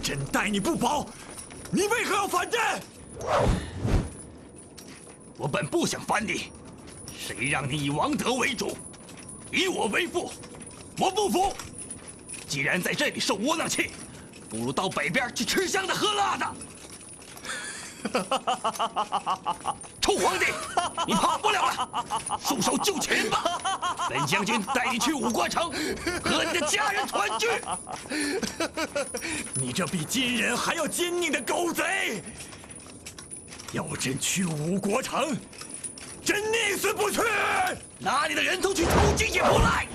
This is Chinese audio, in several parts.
朕待你不薄，你为何要反朕？我本不想反你，谁让你以王德为主，以我为父？我不服！既然在这里受窝囊气，不如到北边去吃香的喝辣的。臭皇帝，你跑不了了，束手就擒吧！本将军带你去五国城，和你的家人团聚。你这比金人还要奸佞的狗贼！要朕去五国城，朕宁死不去！拿你的人头去投机也不赖。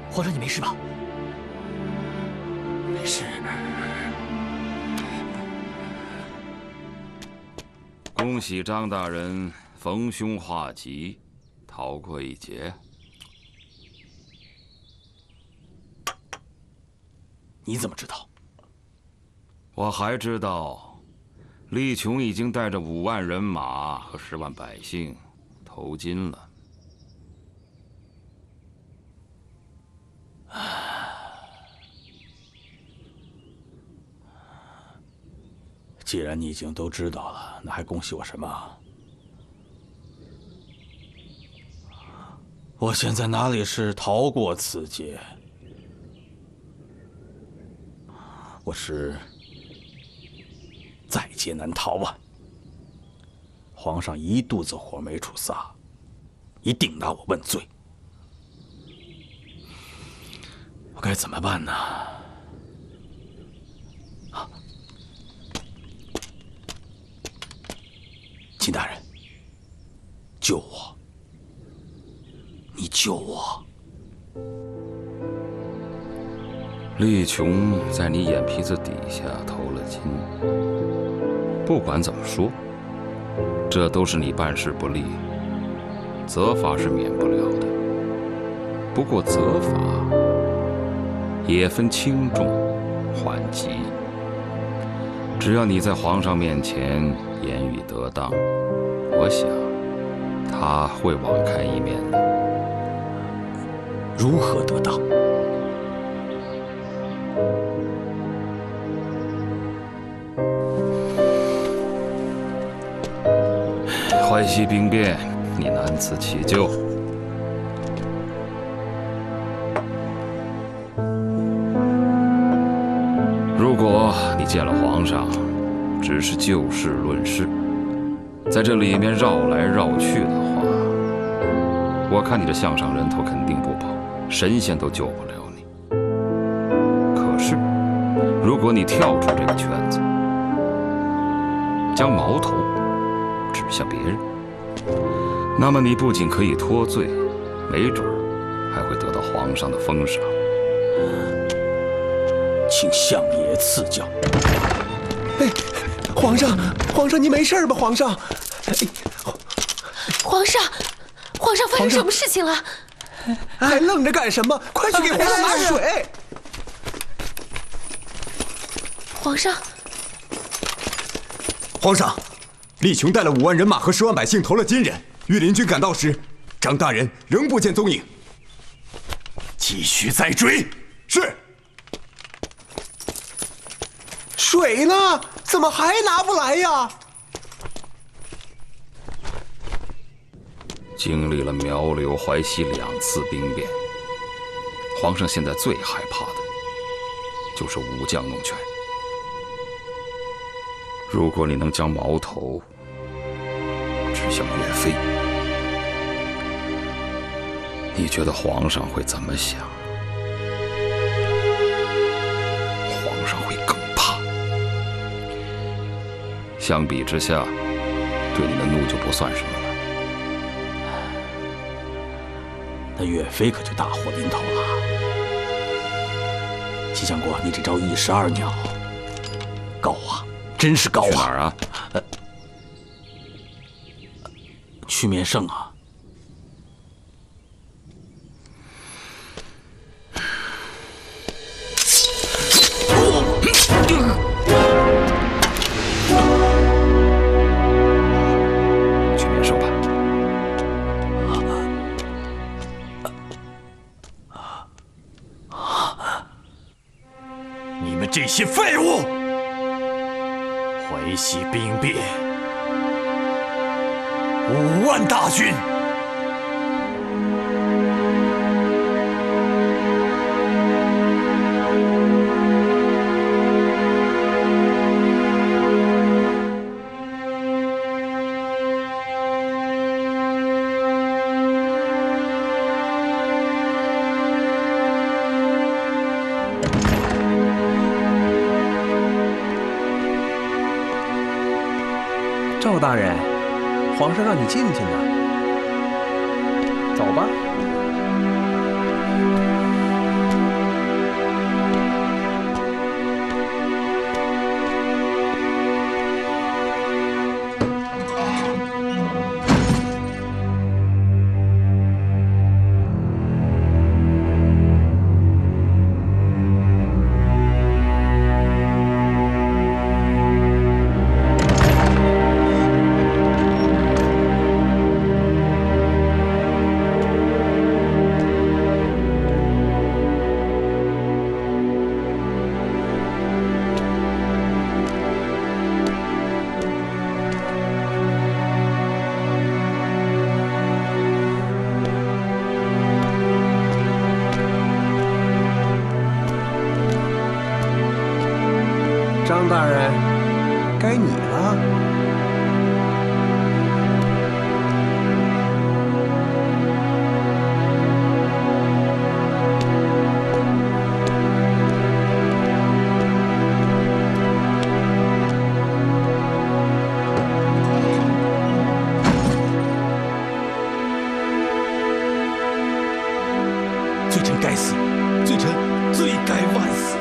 皇上，你没事吧？没事。恭喜张大人逢凶化吉，逃过一劫。你怎么知道？我还知道，力琼已经带着5万人马和10万百姓投金了。 既然你已经都知道了，那还恭喜我什么？我现在哪里是逃过此劫，我是在劫难逃啊！皇上一肚子火没处撒，一定拿我问罪。我该怎么办呢？ 秦大人，救我！你救我！力琼在你眼皮子底下投了金，不管怎么说，这都是你办事不力，责罚是免不了的。不过责罚也分轻重缓急，只要你在皇上面前言语得当。 我想，他会网开一面的。如何得当？淮西兵变，你难辞其咎。如果你见了皇上，只是就事论事。 在这里面绕来绕去的话，我看你这项上人头肯定不保，神仙都救不了你。可是，如果你跳出这个圈子，将矛头指向别人，那么你不仅可以脱罪，没准儿还会得到皇上的封赏。请相爷赐教。哎，皇上，您没事吧？皇上，皇上，发生什么事情了？还愣着干什么？快去给皇上拿水！皇上，力琼带了5万人马和10万百姓投了金人。御林军赶到时，张大人仍不见踪影。继续再追。是。水呢？怎么还拿不来呀？经历了苗刘、淮西2次兵变，皇上现在最害怕的就是武将弄权。如果你能将矛头指向岳飞，你觉得皇上会怎么想？皇上会更怕。相比之下，对你的怒就不算什么了。那岳飞可就大祸临头了。齐相国，你这招1石2鸟，高啊，真是高啊！去哪儿啊？去面圣啊！去面圣吧。你们这些废物！淮西兵变，5万大军，赵大人，皇上让你进去呢。走吧。张大人，该你了。罪臣该死，罪臣罪该万死。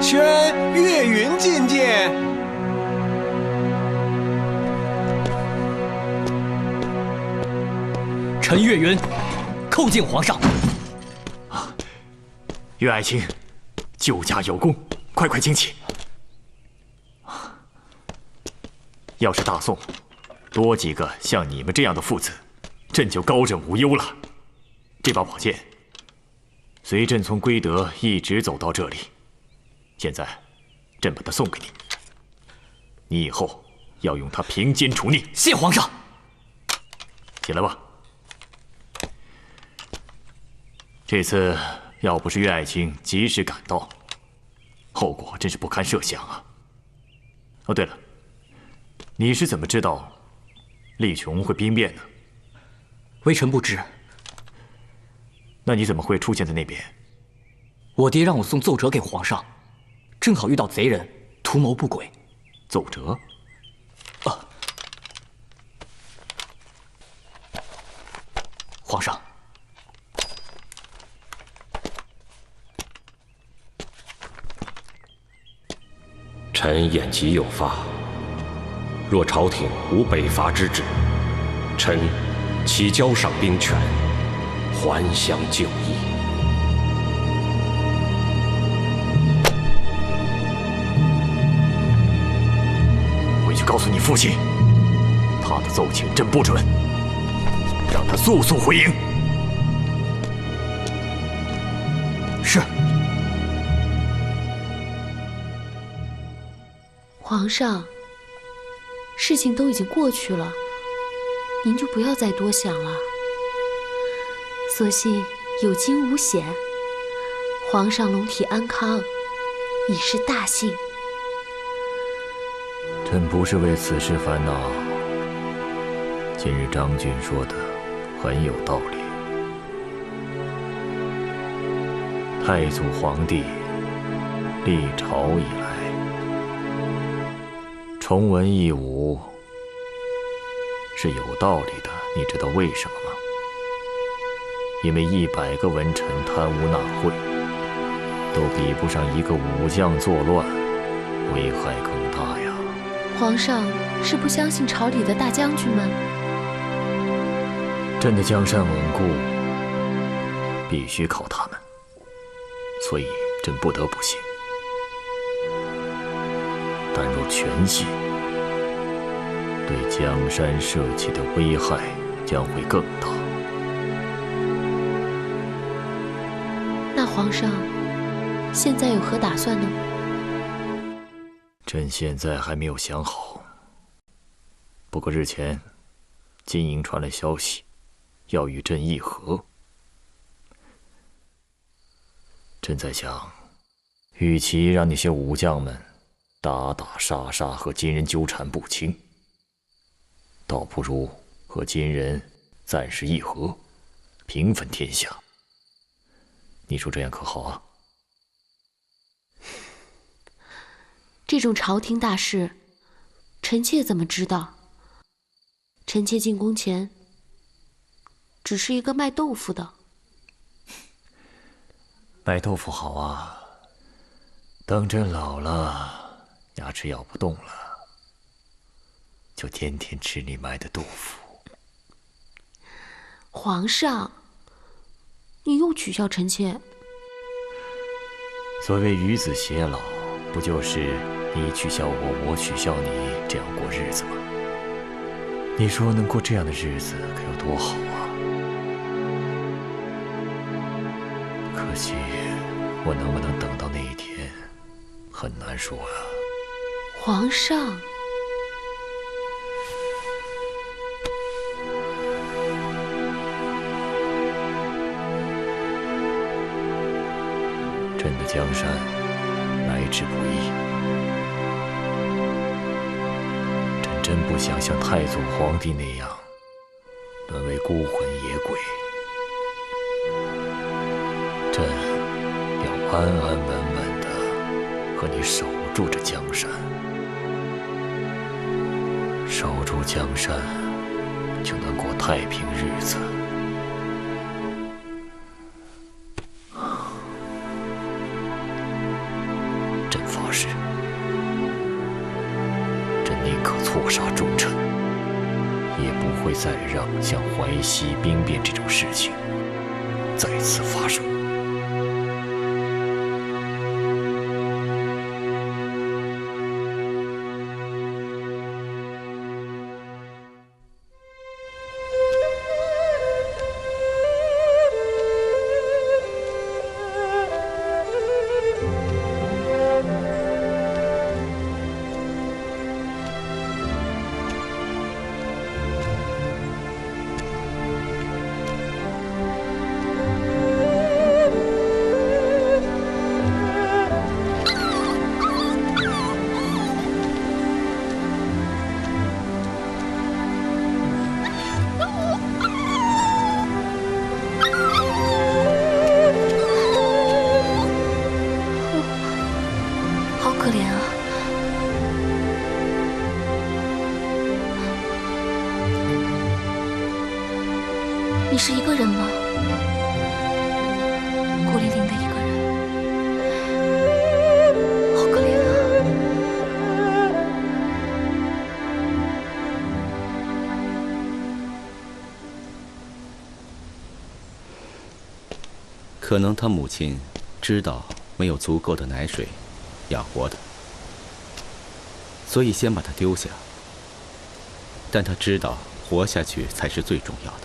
宣岳云觐见。臣岳云叩见皇上。岳爱卿，救驾有功，快快请起。要是大宋多几个像你们这样的父子，朕就高枕无忧了。这把宝剑，随朕从归德一直走到这里。现在，朕把它送给你，你以后要用它平奸除孽。谢皇上。起来吧。这次要不是岳爱卿及时赶到，后果真是不堪设想啊！哦，对了，你是怎么知道厉琼会兵变的？微臣不知。那你怎么会出现在那边？我爹让我送奏折给皇上，正好遇到贼人图谋不轨。奏折？皇上，臣眼疾有发，若朝廷无北伐之旨，臣岂交上兵权，还乡就义。回去告诉你父亲，他的奏请朕不准，让他速速回营。是。皇上，事情都已经过去了，您就不要再多想了。所幸有惊无险，皇上龙体安康，已是大幸。朕不是为此事烦恼。今日张军说的很有道理。太祖皇帝历朝以来，崇文抑武是有道理的，你知道为什么吗？因为100个文臣贪污纳贿，都比不上一个武将作乱，危害更大呀。皇上是不相信朝里的大将军们？朕的江山稳固，必须靠他们，所以朕不得不信。但若全信，对江山社稷的危害将会更大。那皇上现在有何打算呢？朕现在还没有想好。不过日前，金营传来消息，要与朕议和。朕在想，与其让那些武将们打打杀杀和金人纠缠不清，倒不如和金人暂时议和，平分天下。你说这样可好啊？这种朝廷大事，臣妾怎么知道？臣妾进宫前只是一个卖豆腐的。卖豆腐好啊，等朕老了，牙齿咬不动了，就天天吃你卖的豆腐。皇上，你又取笑臣妾。所谓与子偕老，不就是你取笑我，我取笑你，这样过日子吗？你说能过这样的日子该有多好啊！可惜我能不能等到那一天，很难说啊。皇上，朕的江山来之不易，朕真不想像太祖皇帝那样沦为孤魂野鬼。朕要安安稳稳地和你守住这江山，守住江山，就能过太平日子。朕发誓，朕宁可错杀忠臣，也不会再让像淮西兵变这种事情再次发生。你是一个人吗？孤零零的一个人，好可怜啊！可能他母亲知道没有足够的奶水养活他，所以先把他丢下。但他知道活下去才是最重要的。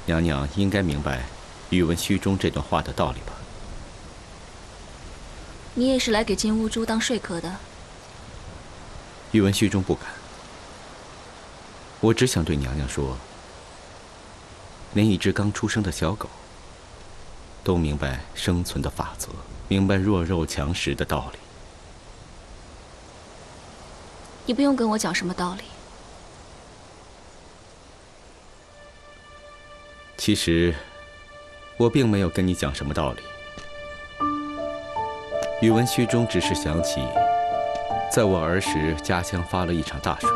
娘娘应该明白“宇文虚中”这段话的道理吧？你也是来给金乌珠当说客的？宇文虚中不敢。我只想对娘娘说，连一只刚出生的小狗都明白生存的法则，明白弱肉强食的道理。你不用跟我讲什么道理。其实，我并没有跟你讲什么道理。宇文虚中只是想起，在我儿时家乡发了一场大水，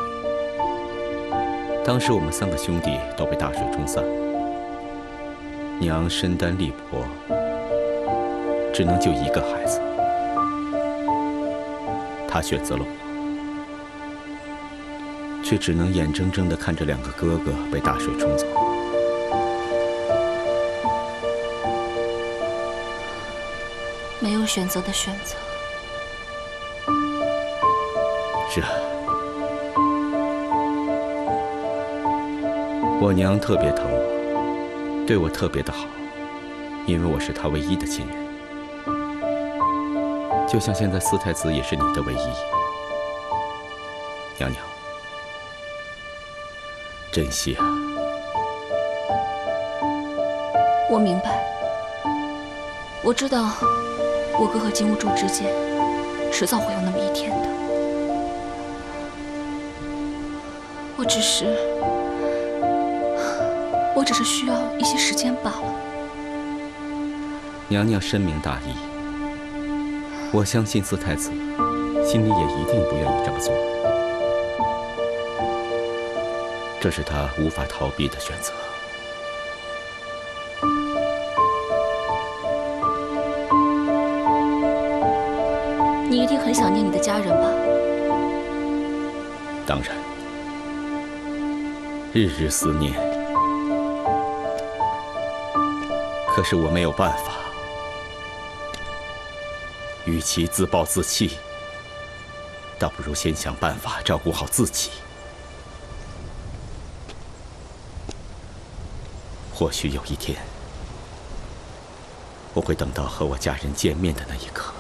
当时我们3个兄弟都被大水冲散，娘身单力薄，只能救1个孩子，她选择了我，却只能眼睁睁地看着2个哥哥被大水冲走。没有选择的选择。是啊，我娘特别疼我，对我特别的好，因为我是她唯一的亲人。就像现在四太子也是你的唯一。娘娘，珍惜啊。我明白，我知道我哥和金兀术之间迟早会有那么一天的。我只是需要一些时间罢了。娘娘深明大义，我相信四太子心里也一定不愿意这么做，这是他无法逃避的选择。你一定很想念你的家人吧？当然，日日思念。可是我没有办法，与其自暴自弃，倒不如先想办法照顾好自己。或许有一天，我会等到和我家人见面的那一刻。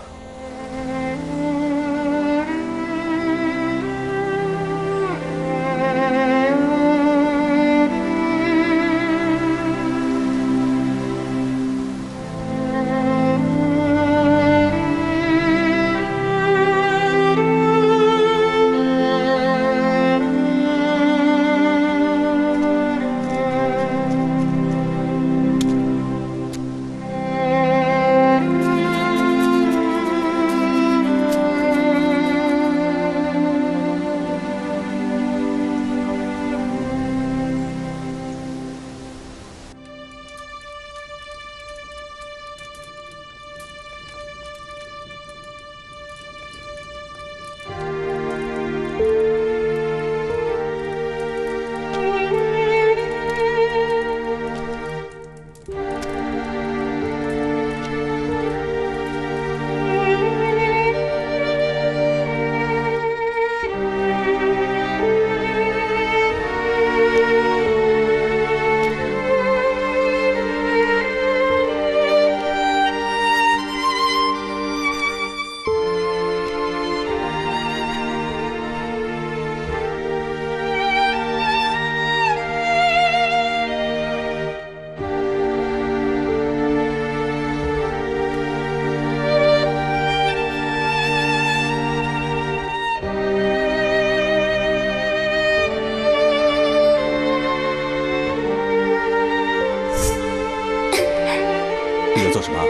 你在做什么？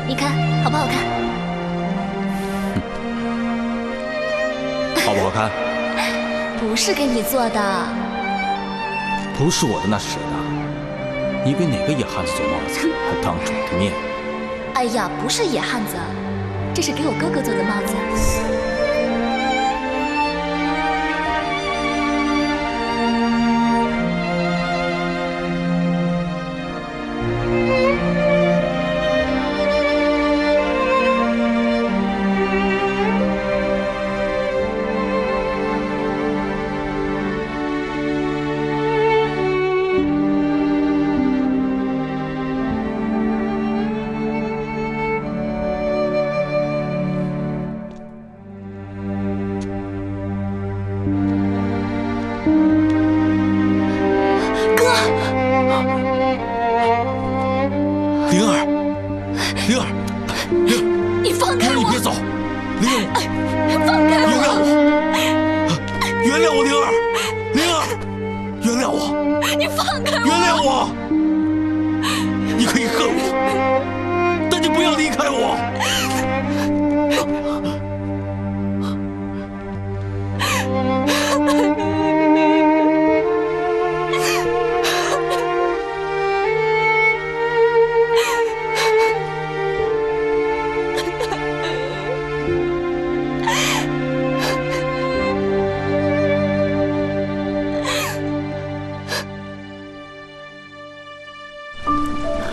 你看好不好看？好不好看？不是给你做的。不是我的那是谁的？你给哪个野汉子做帽子，还当着我的面？哎呀，不是野汉子，这是给我哥哥做的帽子。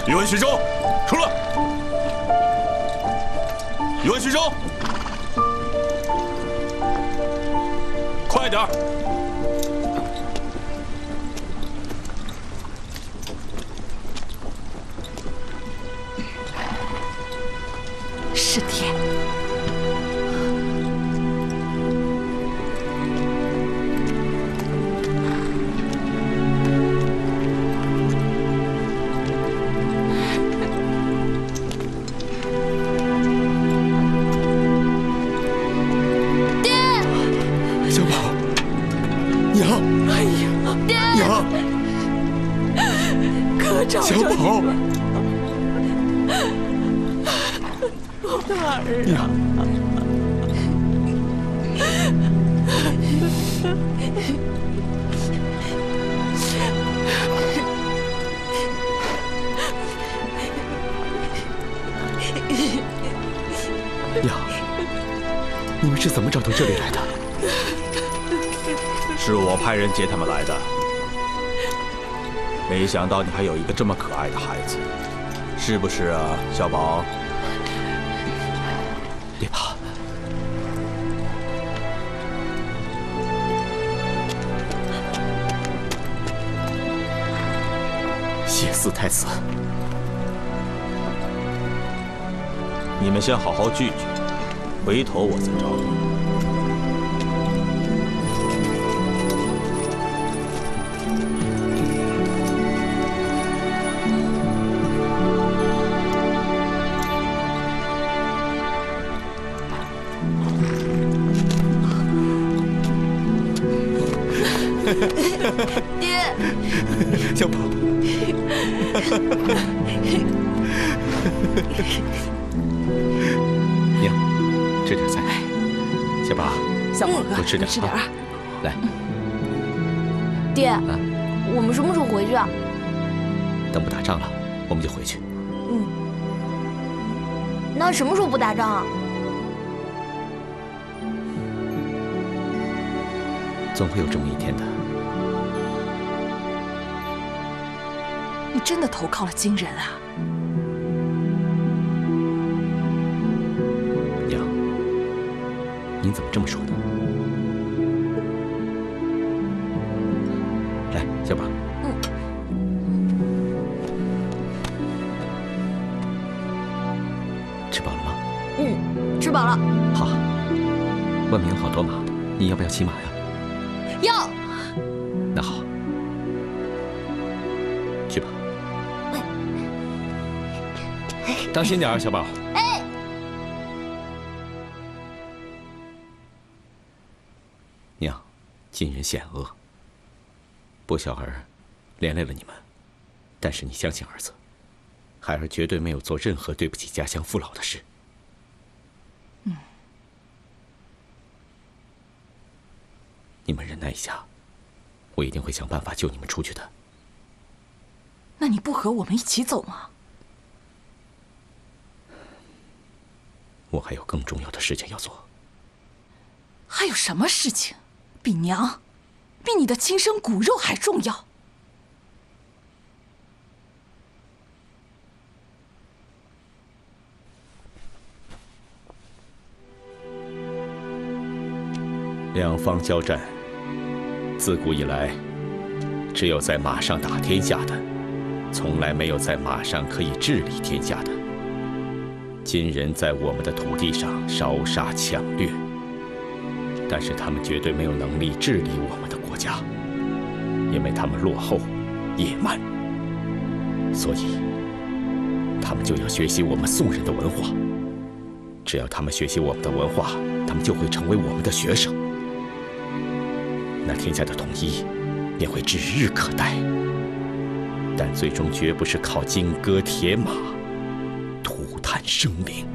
宇文徐州，出来！宇文徐州，快点儿！是爹。小宝，大儿呀！娘，你们是怎么找到这里来的？是我派人接他们来的。没想到你还有一个这么可爱的孩子，是不是啊，小宝？别怕，谢四太子。你们先好好聚聚，回头我再找你。爹，小宝，娘，吃点菜。小宝，小宝哥，多吃点，吃点啊。来，爹，我们什么时候回去啊？等不打仗了，我们就回去。嗯，那什么时候不打仗啊？总会有这么一天的。你真的投靠了金人啊？娘，您怎么这么说呢？来，小宝。吃饱了吗？吃饱了。好。外面有好多马，你要不要骑马呀？要。那好，去吧。当心点儿，小宝。哎。娘，金人险恶，不孝儿连累了你们，但是你相信儿子，孩儿绝对没有做任何对不起家乡父老的事。你们忍耐一下，我一定会想办法救你们出去的。那你不和我们一起走吗？我还有更重要的事情要做。还有什么事情比娘，比你的亲生骨肉还重要？两方交战，自古以来，只有在马上打天下的，从来没有在马上可以治理天下的。金人在我们的土地上烧杀抢掠，但是他们绝对没有能力治理我们的国家，因为他们落后、野蛮，所以他们就要学习我们宋人的文化。只要他们学习我们的文化，他们就会成为我们的学生。那天下的统一便会指日可待，但最终绝不是靠金戈铁马、涂炭生灵。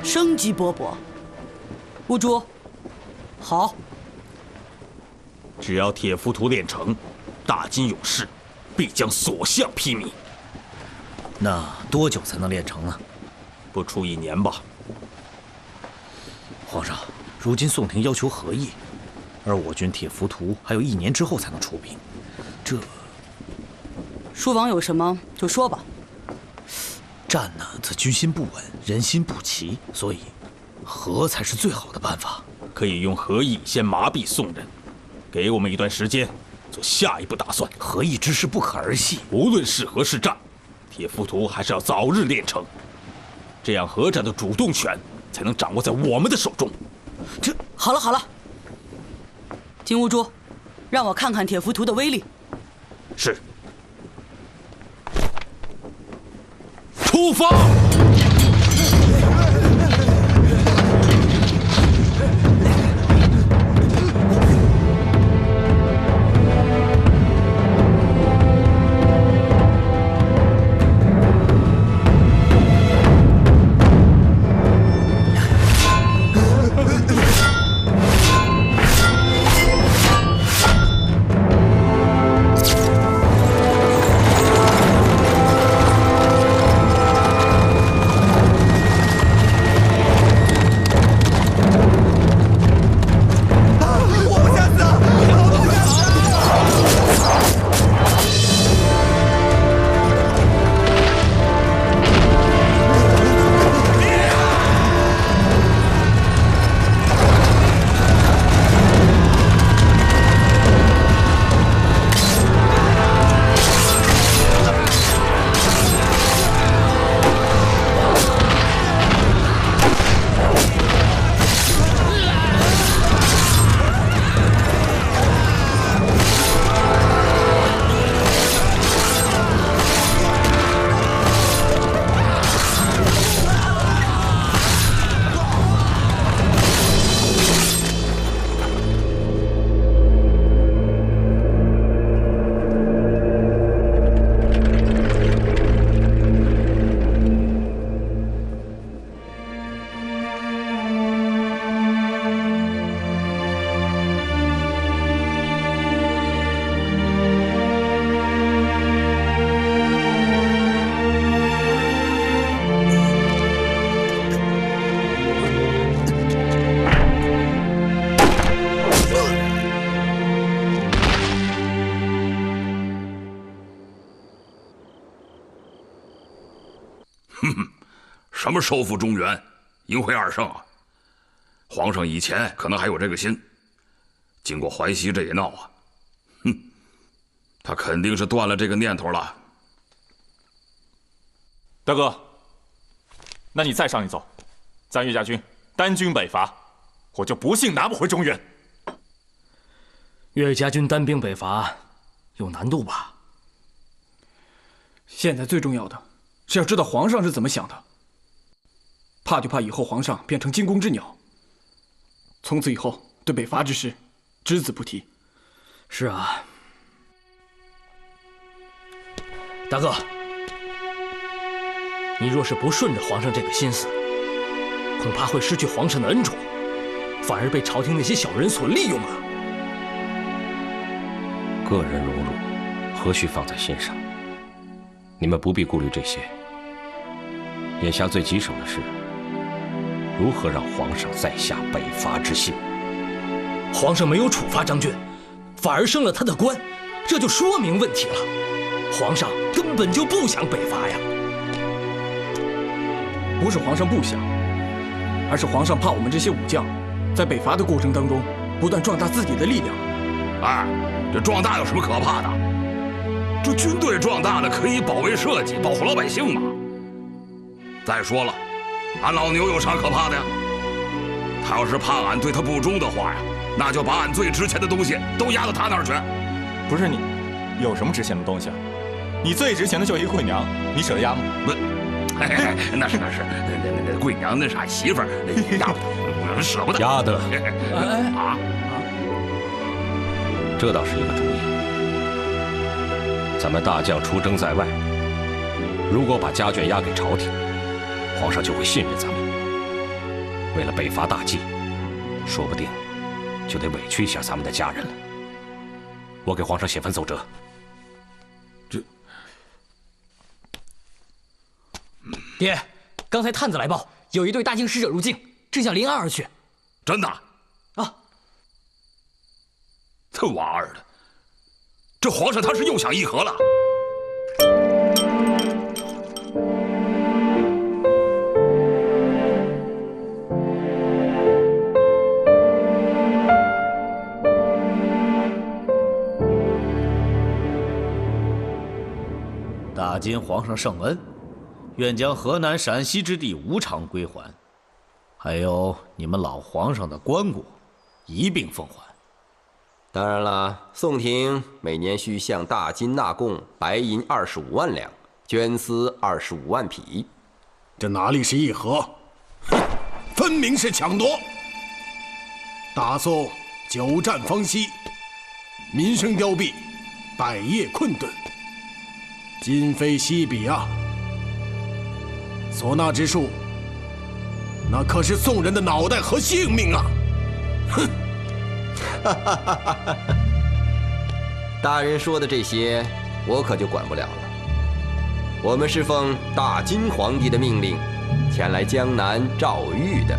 生机勃勃。乌珠，好。只要铁浮屠炼成，大金勇士必将所向披靡。那多久才能炼成呢？不出1年吧。皇上，如今宋廷要求和议，而我军铁浮屠还有1年之后才能出兵，这……书房有什么就说吧。战呢，则军心不稳，人心不齐，所以和才是最好的办法。可以用和议先麻痹宋人，给我们一段时间做下一步打算。和议之事不可儿戏，无论是和是战，铁浮屠还是要早日炼成，这样和战的主动权才能掌握在我们的手中。这好了好了，金乌珠，让我看看铁浮屠的威力。是。出发！什么收复中原、赢回2圣啊？皇上以前可能还有这个心，经过淮西这一闹啊，他肯定是断了这个念头了。大哥，那你再上一奏，咱岳家军单军北伐，我就不信拿不回中原。岳家军单兵北伐有难度吧？现在最重要的是要知道皇上是怎么想的。怕就怕以后皇上变成惊弓之鸟，从此以后对北伐之事只字不提。是啊，大哥，你若是不顺着皇上这个心思，恐怕会失去皇上的恩宠，反而被朝廷那些小人所利用啊。个人荣辱，何须放在心上？你们不必顾虑这些。眼下最棘手的是，如何让皇上再下北伐之心？皇上没有处罚张俊，反而升了他的官，这就说明问题了。皇上根本就不想北伐呀！不是皇上不想，而是皇上怕我们这些武将在北伐的过程当中不断壮大自己的力量。哎，这壮大有什么可怕的？这军队壮大了可以保卫社稷，保护老百姓嘛。再说了，俺老牛有啥可怕的呀？他要是怕俺对他不忠的话呀，那就把俺最值钱的东西都押到他那儿去。不是你，有什么值钱的东西啊？你最值钱的就一个贵娘，你舍得押吗？不，那是，那贵娘那啥媳妇儿，押不得，舍不得。押得。啊，这倒是一个主意。咱们大将出征在外，如果把家眷押给朝廷，皇上就会信任咱们。为了北伐大计，说不定就得委屈一下咱们的家人了。我给皇上写份奏折。爹，刚才探子来报，有一队大京使者入境，正向临安而去。真的？啊！这娃儿的，这皇上他是又想议和了。大今皇上圣恩，愿将河南、陕西之地无偿归还，还有你们老皇上的棺椁，一并奉还。当然了，宋廷每年需向大金纳贡白银25万两，绢丝25万匹。这哪里是议和？哼，分明是抢夺！大宋久战方息，民生凋敝，百业困顿，今非昔比啊！所纳之数，那可是宋人的脑袋和性命啊！哼！大人说的这些，我可就管不了了。我们是奉大金皇帝的命令，前来江南诏谕的，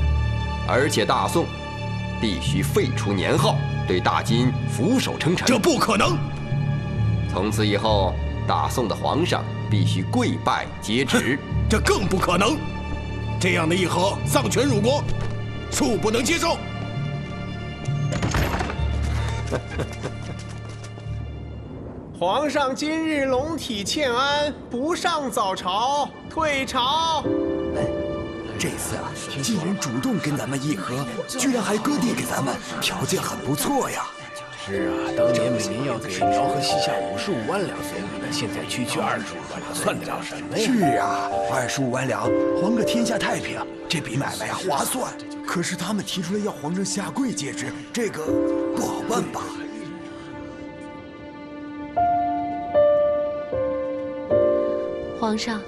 而且大宋必须废除年号，对大金俯首称臣。这不可能！从此以后，大宋的皇上必须跪拜接旨。这更不可能！这样的议和，丧权辱国，恕不能接受。皇上今日龙体欠安，不上早朝，退朝。这次啊，晋人主动跟咱们议和，居然还割地给咱们，条件很不错呀。是啊，当年每年要给辽河西夏55万两送礼，现在区25万两，算得了什么呀？是啊，25万两，还个天下太平，这笔买卖啊划算。可是他们提出来要皇上下跪接旨，这个不好办吧？皇上，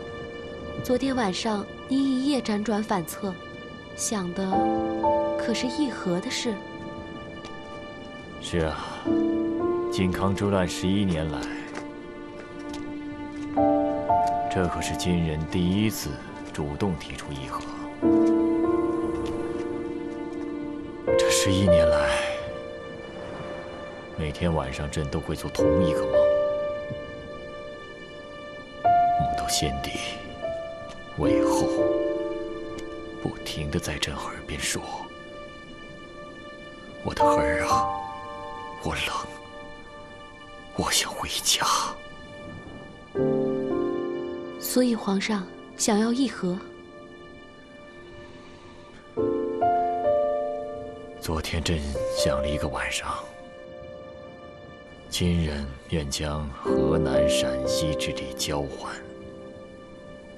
昨天晚上您一夜辗转反侧，想的可是议和的事。是啊，靖康之乱11年来，这可是金人第一次主动提出议和。这11年来，每天晚上朕都会做同一个梦，梦到先帝为后停地在朕耳边说：“我的儿啊，我冷，我想回家。”所以皇上想要议和。昨天朕想了一个晚上，今人愿将河南、陕西之地交还，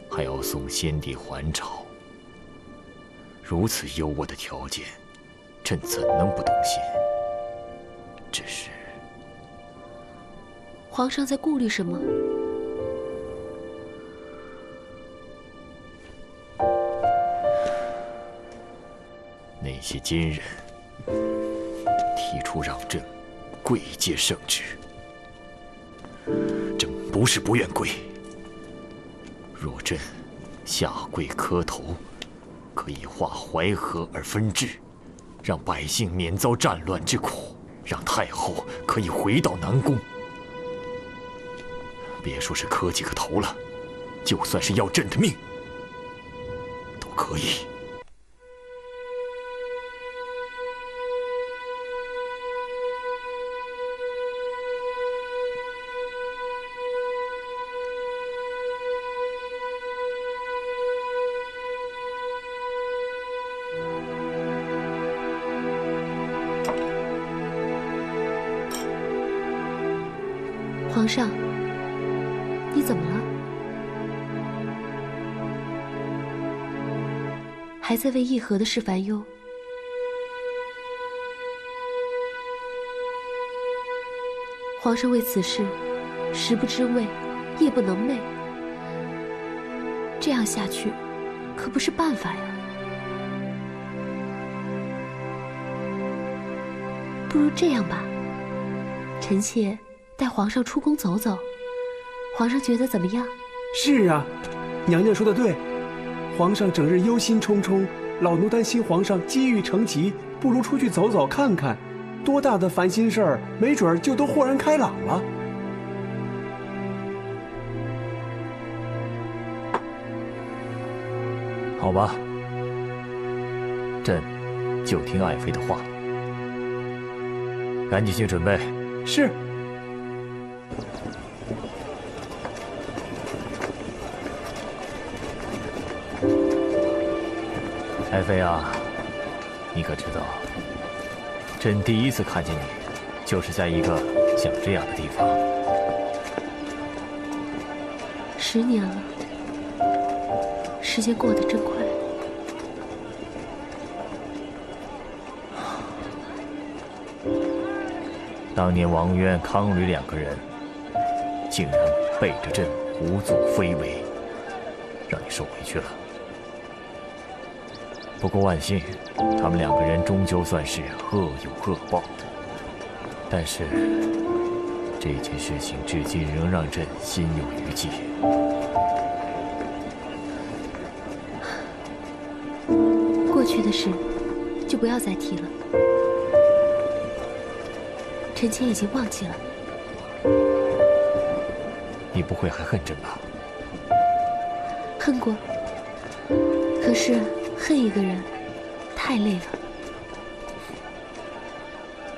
还要送先帝还朝。如此优渥的条件，朕怎能不动心？只是，皇上在顾虑什么？那些金人提出让朕跪接圣旨，朕不是不愿跪。若朕下跪磕头，可以化淮河而分治，让百姓免遭战乱之苦，让太后可以回到南宫。别说是磕几个头了，就算是要朕的命，都可以。皇上，你怎么了？还在为议和的事烦忧？皇上为此事，食不知味，夜不能寐。这样下去，可不是办法呀。不如这样吧，臣妾带皇上出宫走走，皇上觉得怎么样？是啊，娘娘说的对，皇上整日忧心忡忡，老奴担心皇上积郁成疾，不如出去走走看看，多大的烦心事儿，没准儿就都豁然开朗了。好吧，朕就听爱妃的话，赶紧去准备。是。爱妃啊，你可知道，朕第一次看见你，就是在一个像这样的地方。10年了，时间过得真快。当年王渊、康吕2个人，竟然背着朕胡作非为，让你受委屈了。不过万幸，他们2个人终究算是恶有恶报。但是这件事情至今仍让朕心有余悸。过去的事就不要再提了，臣妾已经忘记了。你不会还恨朕吧？恨过，可是恨一个人太累了。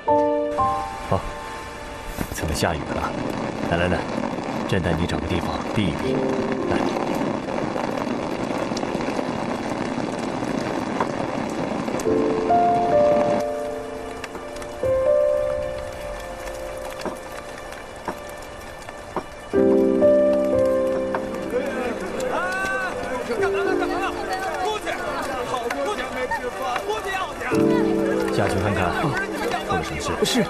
哦，怎么下雨了？来，朕带你找个地方避一避。来。下去看看，出了什么事？是。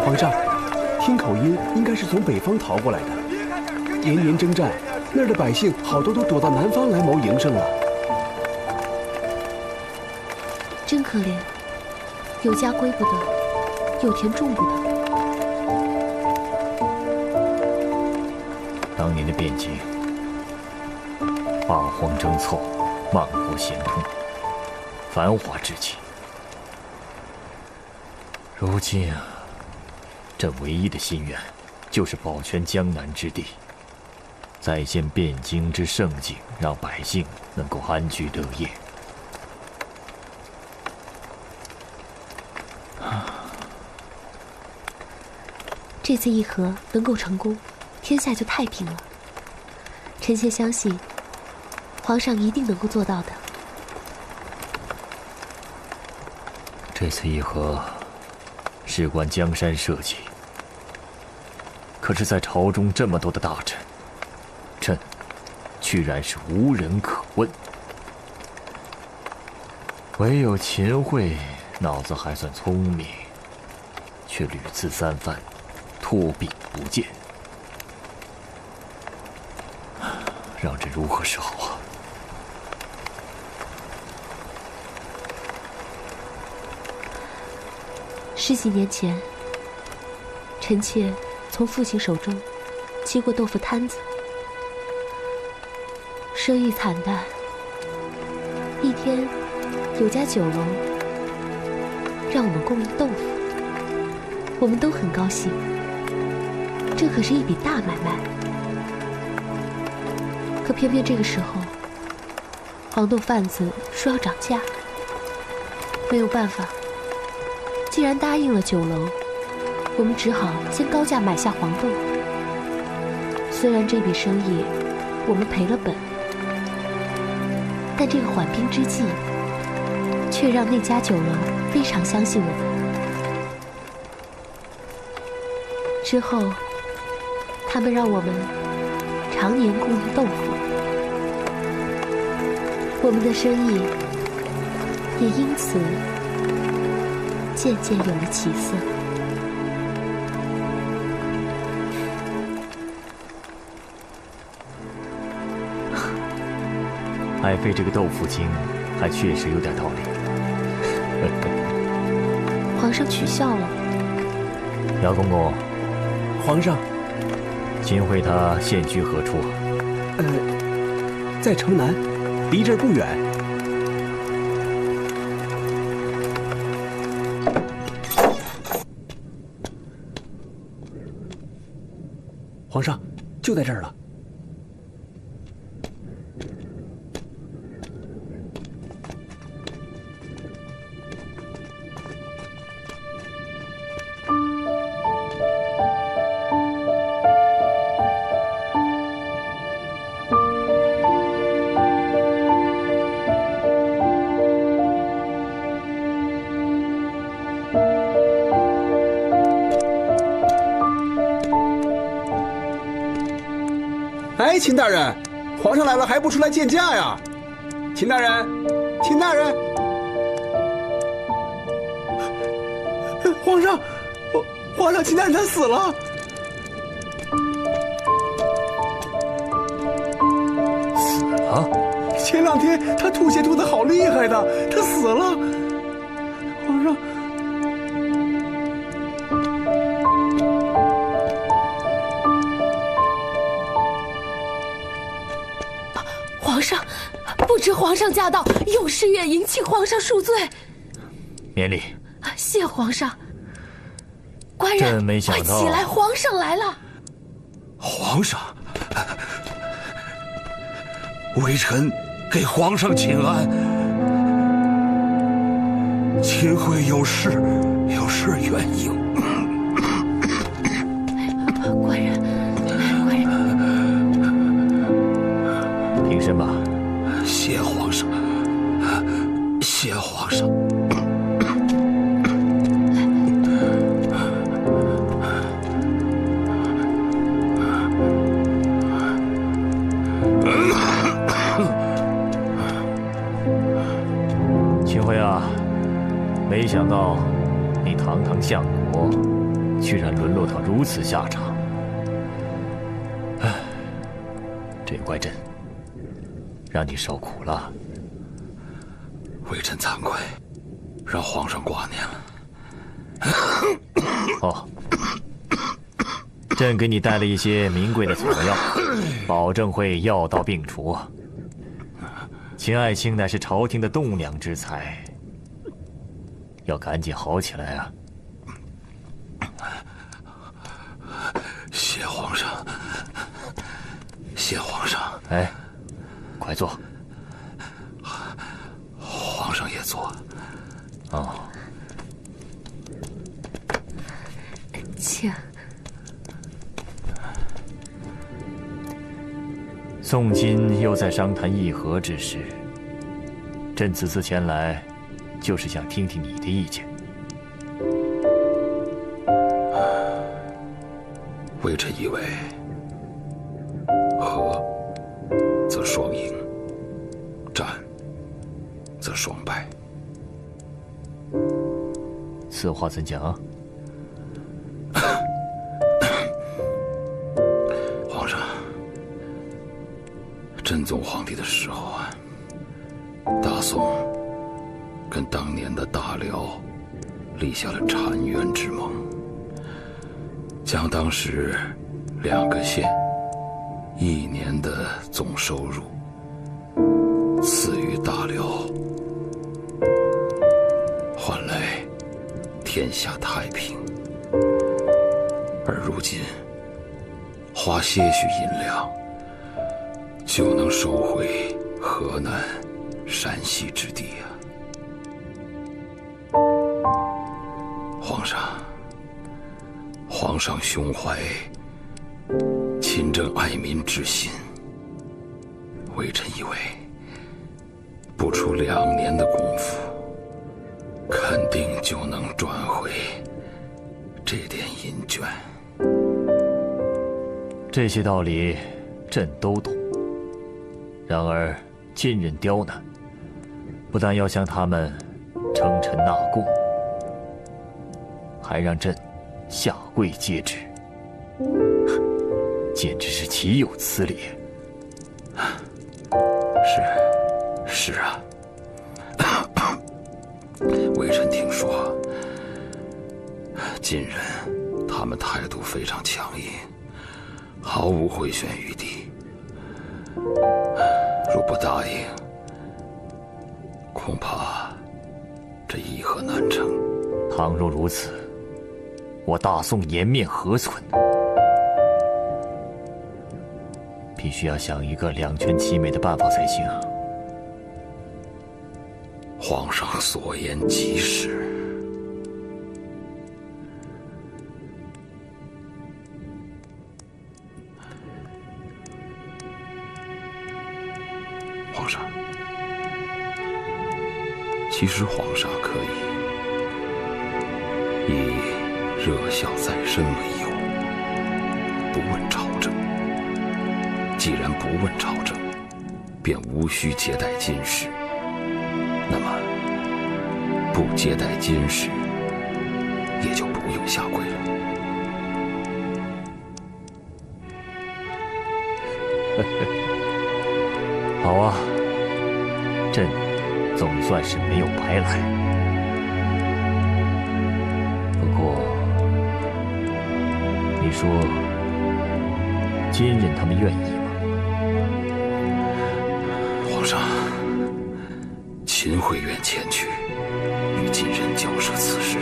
皇上，听口音应该是从北方逃过来的。连年征战，那儿的百姓好多都躲到南方来谋营生了。真可怜，有家归不得，有田种不得。当年的汴京，八荒争凑，万国咸通，繁华之际。如今啊，朕唯一的心愿，就是保全江南之地，再现汴京之盛景，让百姓能够安居乐业。这次议和能够成功，天下就太平了。臣妾相信，皇上一定能够做到的。这次议和事关江山社稷，可是，在朝中这么多的大臣，朕居然是无人可问。唯有秦桧脑子还算聪明，却屡次三番托柄不见，让朕如何是好啊？10几年前，臣妾从父亲手中接过豆腐摊子，生意惨淡。一天，有家酒楼让我们供应豆腐，我们都很高兴。这可是一笔大买卖。可偏偏这个时候，黄豆贩子说要涨价。没有办法，既然答应了酒楼，我们只好先高价买下黄豆。虽然这笔生意我们赔了本，但这个缓兵之计却让那家酒楼非常相信我们。之后，他们让我们常年供应豆腐，我们的生意也因此渐渐有了起色。爱妃这个豆腐精，还确实有点道理。皇上取笑了。姚公公，皇上，秦桧他现居何处啊？在城南，离这儿不远。皇上，就在这儿了。哎，秦大人，皇上来了还不出来见驾呀？秦大人，秦大人，皇上，皇上，秦大人他死了。死了？前2天他吐血吐得好厉害的，他死了。皇上。皇上，不知皇上驾到，有失远迎，请皇上恕罪。免礼。谢皇上。官人，朕没想到，快起来，皇上来了。皇上，微臣给皇上请安。秦桧有事远迎。官人，平身吧。谢皇上，谢皇上。秦桧啊，没想到你堂堂相国，居然沦落到如此下场。唉，这也怪朕，让你受苦了。微臣惭愧，让皇上挂念了。哦，朕给你带了一些名贵的草药，保证会药到病除。秦爱卿乃是朝廷的栋梁之才，要赶紧好起来啊！谢皇上，谢皇上。哎，快坐。皇上也坐。哦。请。宋今又在商谈议和之事，朕此次前来，就是想听听你的意见。微臣以为，和则双赢，战则双败。此话怎讲？皇上，真宗皇帝的时候啊，大宋跟当年的大辽立下了澶渊之盟，将当时2个县1年的总收入赐予大辽，换来天下太平。而如今花些许银两，就能收回河南、陕西之地啊！皇上胸怀勤政爱民之心，微臣以为不出2年的功夫，肯定就能赚回这点银券。这些道理，朕都懂。然而，金人刁难，不但要向他们称臣纳贡，还让朕下跪接旨，简直是岂有此理！是啊，微臣听说，金人他们态度非常强硬，毫无回旋余地。若不答应，恐怕这议和难成。倘若如此，我大宋颜面何存？必须要想一个2全其美的办法才行。皇上所言极是。皇上，其实皇上可以以热孝在身为由，不问朝政。既然不问朝政，便无需接待金使。那么，不接待金使，也就不用下跪了。好啊，朕总算是没有白来。不过，你说金人他们愿意吗？皇上，秦会愿前去与金人交涉此事。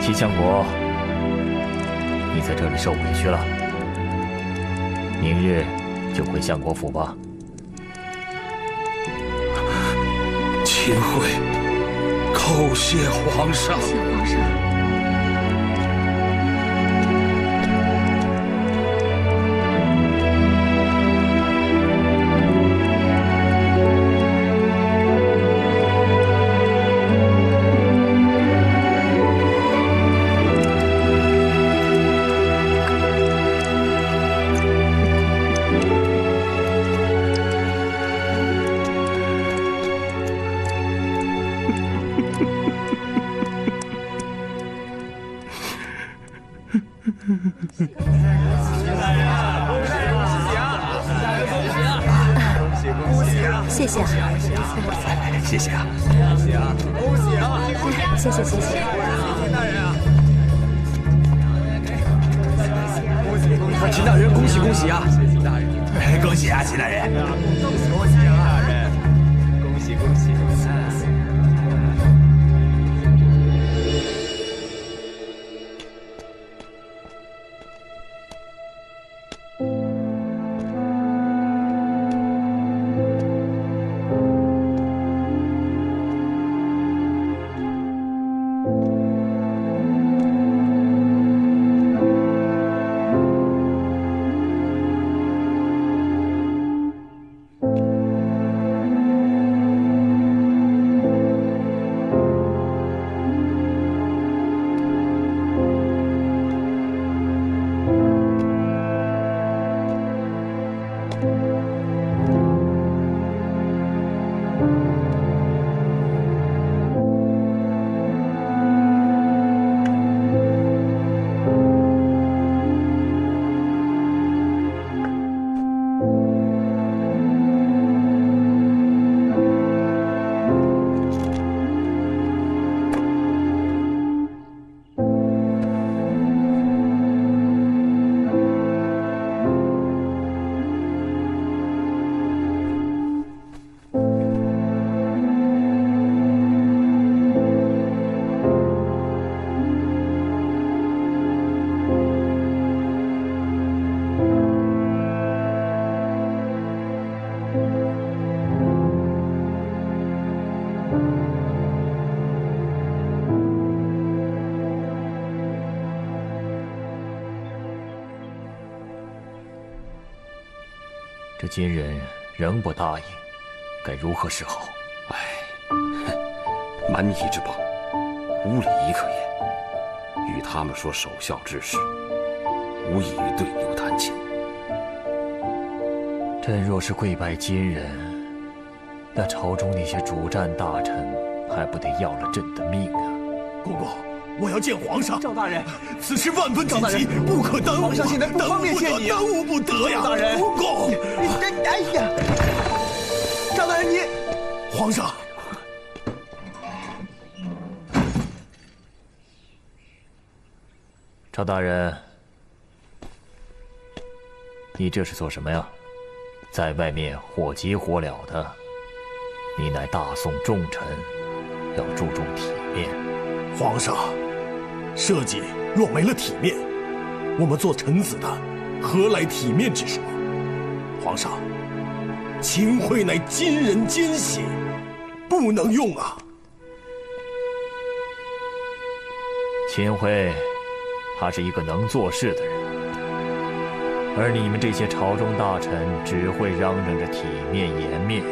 齐相国，你在这里受委屈了，明日就回相国府吧。秦桧，叩谢皇上。谢皇上。谢谢啊。谢谢啊，恭喜啊，恭喜啊！谢谢谢谢。秦大人啊，恭喜恭喜！秦大人，恭喜恭喜啊！秦大人，恭喜啊，秦大人！恭喜啊，大人！恭喜恭喜！这金人仍不答应，该如何是好？蛮夷之邦，无礼仪可言。与他们说守孝之事，无异于对牛弹琴。朕若是跪拜金人，那朝中那些主战大臣还不得要了朕的命啊！公公，我要见皇上。赵大人，此事万分紧急，不可耽误。皇上现在不方便见你，耽误不得呀！赵大人，公公，哎呀，赵大人你，皇上。赵大人，你这是做什么呀？在外面火急火燎的，你乃大宋重臣，要注重体面。皇上，社稷若没了体面，我们做臣子的何来体面之说？皇上，秦桧乃金人奸邪，不能用啊！秦桧，他是一个能做事的人，而你们这些朝中大臣只会嚷嚷着体面颜面。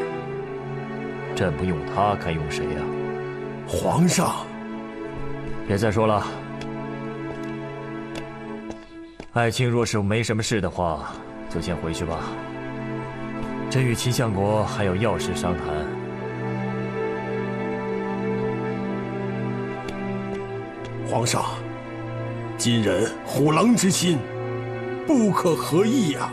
朕不用他，该用谁呀？皇上，别再说了。爱卿若是没什么事的话，就先回去吧。朕与秦相国还有要事商谈。皇上，今人虎狼之心，不可合议呀！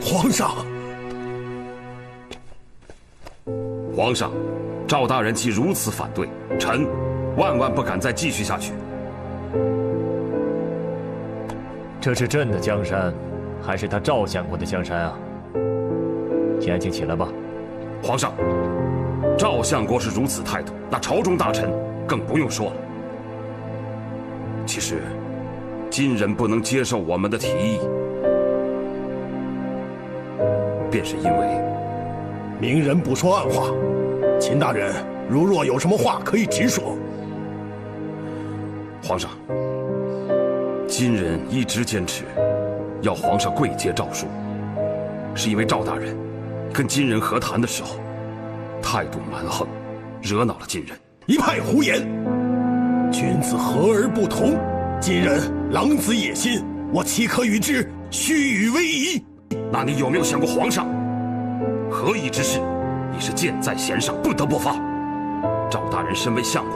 皇上，皇上，赵大人既如此反对，臣万万不敢再继续下去。这是朕的江山，还是他赵相国的江山啊？请爱卿起来吧。皇上，赵相国是如此态度，那朝中大臣更不用说了。其实，金人不能接受我们的提议，便是因为明人不说暗话。秦大人，如若有什么话可以直说。皇上，金人一直坚持要皇上跪接诏书，是因为赵大人跟金人和谈的时候态度蛮横，惹恼了金人。一派胡言！君子和而不同，金人狼子野心，我岂可与之虚与委蛇？那你有没有想过，皇上何以之事，你是箭在弦上，不得不发。赵大人身为相国，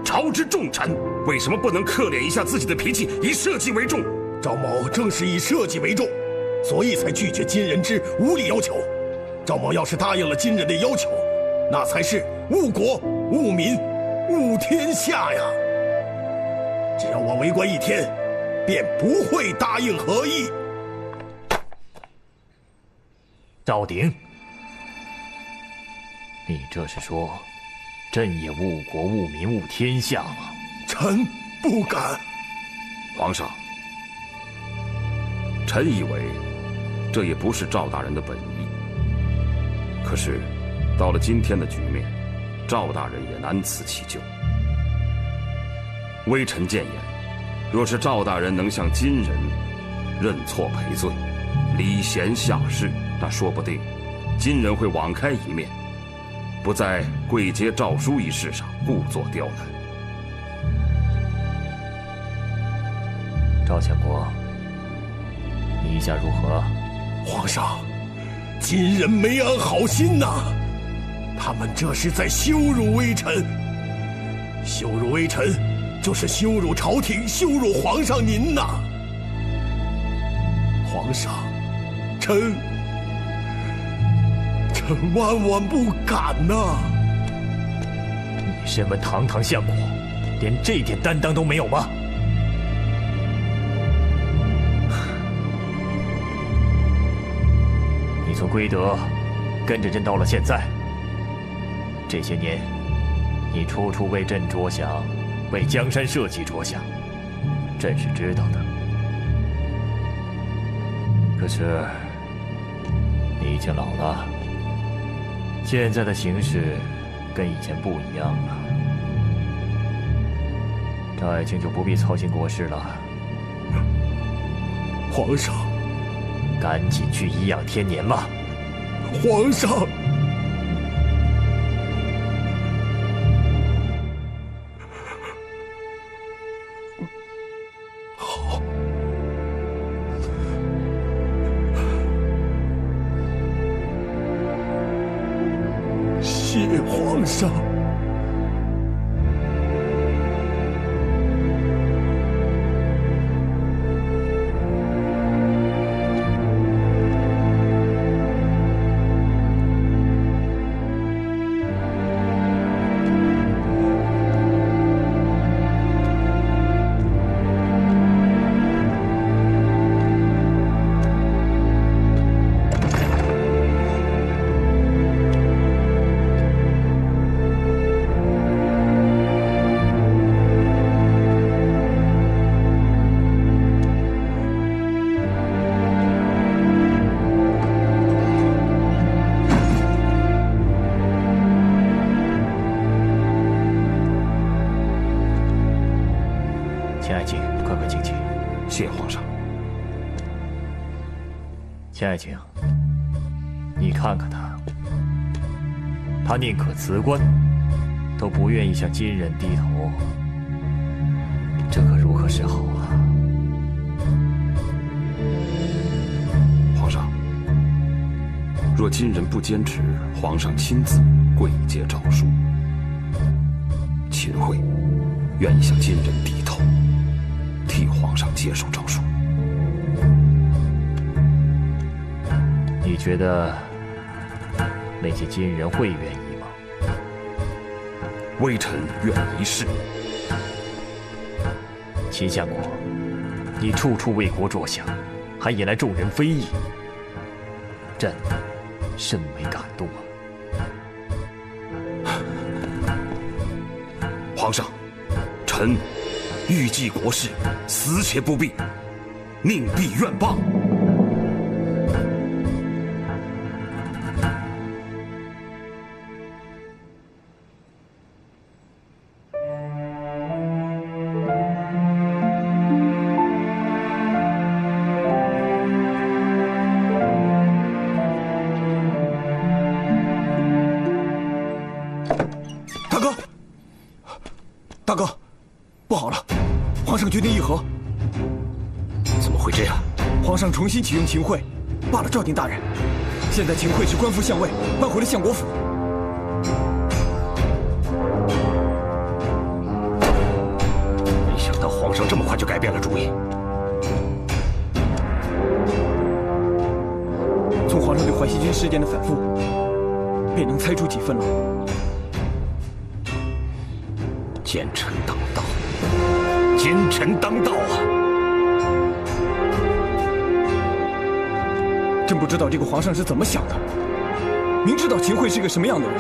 朝之重臣，为什么不能克敛一下自己的脾气，以社稷为重？赵某正是以社稷为重，所以才拒绝金人之无理要求。赵某要是答应了金人的要求，那才是误国、误民、误天下呀！只要我为官1天，便不会答应和议。赵鼎，你这是说，朕也误国、误民、误天下吗？臣不敢。皇上，臣以为，这也不是赵大人的本意。可是，到了今天的局面，赵大人也难辞其咎。微臣谏言，若是赵大人能向金人认错赔罪，礼贤下士，那说不定金人会网开一面，不在贵接诏书一事上故作刁难。赵相国，你意下如何？皇上，金人没安好心呐！他们这是在羞辱微臣，羞辱微臣，就是羞辱朝廷，羞辱皇上您呐！皇上，臣万万不敢呐！你身为堂堂相国，连这点担当都没有吗？你从归德跟着朕到了现在，这些年，你处处为朕着想，为江山社稷着想，朕是知道的。可是，你已经老了，现在的形势跟以前不一样了。赵爱卿就不必操心国事了。皇上，赶紧去颐养天年吧。皇上，好，谢皇上。千爱卿，你看看他，他宁可辞官，都不愿意向金人低头，这可如何是好啊？皇上，若金人不坚持皇上亲自贵接诏书，秦桧愿意向金人低头，替皇上接受诏书。你觉得那些金人会愿意吗？微臣愿一试。秦相国，你处处为国着想，还引来众人非议，朕甚为感动啊！皇上，臣欲济国事，死且不避，宁必愿罢。大哥，不好了，皇上决定议和。怎么会这样？皇上重新启用秦桧，罢了赵定大人。现在秦桧是官复相位，搬回了相国府。没想到皇上这么快就改变了主意。从皇上对淮西军事件的反复，便能猜出几分了。奸臣当道，奸臣当道啊！真不知道这个皇上是怎么想的，明知道秦桧是个什么样的人，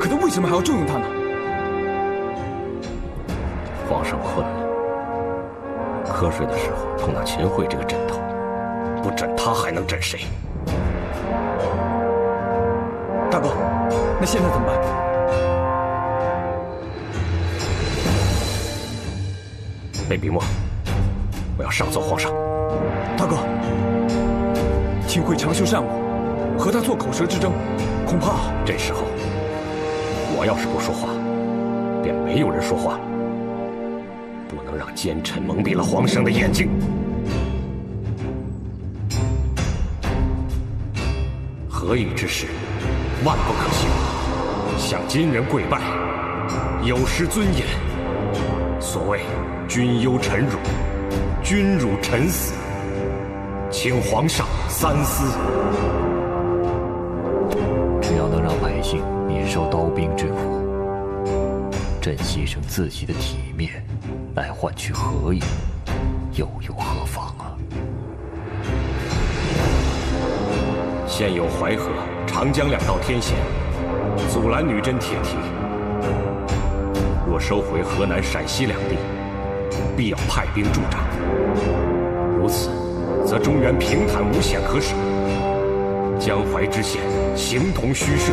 可他为什么还要重用他呢？皇上困了，瞌睡的时候碰到秦桧这个枕头，不枕他还能枕谁？大哥，那现在怎么办？北笔墨，我要上奏皇上。大哥，秦桧长袖善舞，和他做口舌之争，恐怕这时候我要是不说话，便没有人说话了。不能让奸臣蒙蔽了皇上的眼睛。何以之事，万不可行。向金人跪拜，有失尊严。所谓君忧臣辱，君辱臣死，请皇上三思。只要能让百姓免受刀兵之苦，朕牺牲自己的体面来换取和议，又有何妨啊？现有淮河、长江两道天险，阻拦女真铁蹄。若收回河南、陕西两地，必要派兵驻扎。如此，则中原平坦无险可守，江淮之险形同虚设。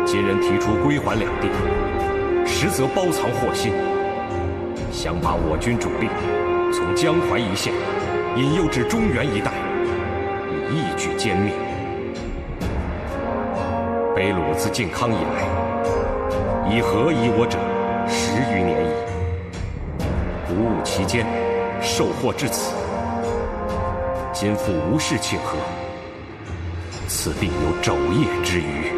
金人提出归还两地，实则包藏祸心，想把我军主力从江淮一线引诱至中原一带，以一举歼灭。北虏自靖康以来，以和以我者10余年矣。不务其间，受祸至此。今复无事庆贺，此必有昼夜之虞。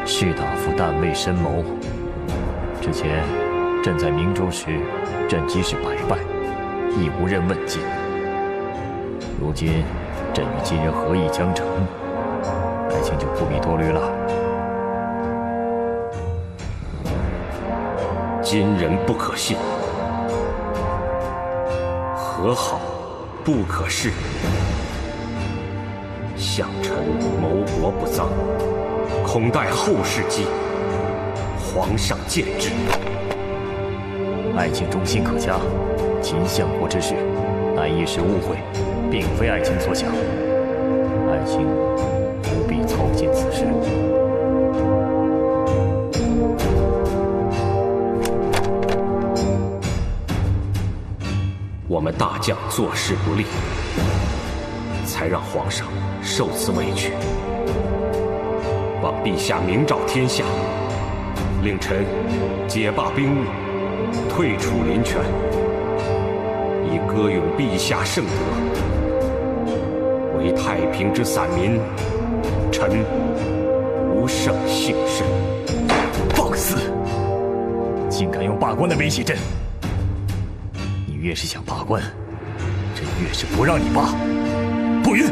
士大夫但未深谋。之前朕在明州时，朕即使百败，亦无人问津。如今朕与金人合议将成，爱卿就不必多虑了。金人不可信，和好不可视。相臣谋国不臧，恐待后事机，皇上见之。爱卿忠心可嘉，秦相国之事，乃一时误会，并非爱卿所想。爱卿不必操心此事。我们大将做事不力，才让皇上受此委屈。望陛下明诏天下，令臣解罢兵务，退出临泉，以歌咏陛下圣德。为太平之散民，臣无胜幸甚。放肆！竟敢用罢官来威胁朕！你越是想罢官，朕越是不让你罢。不允！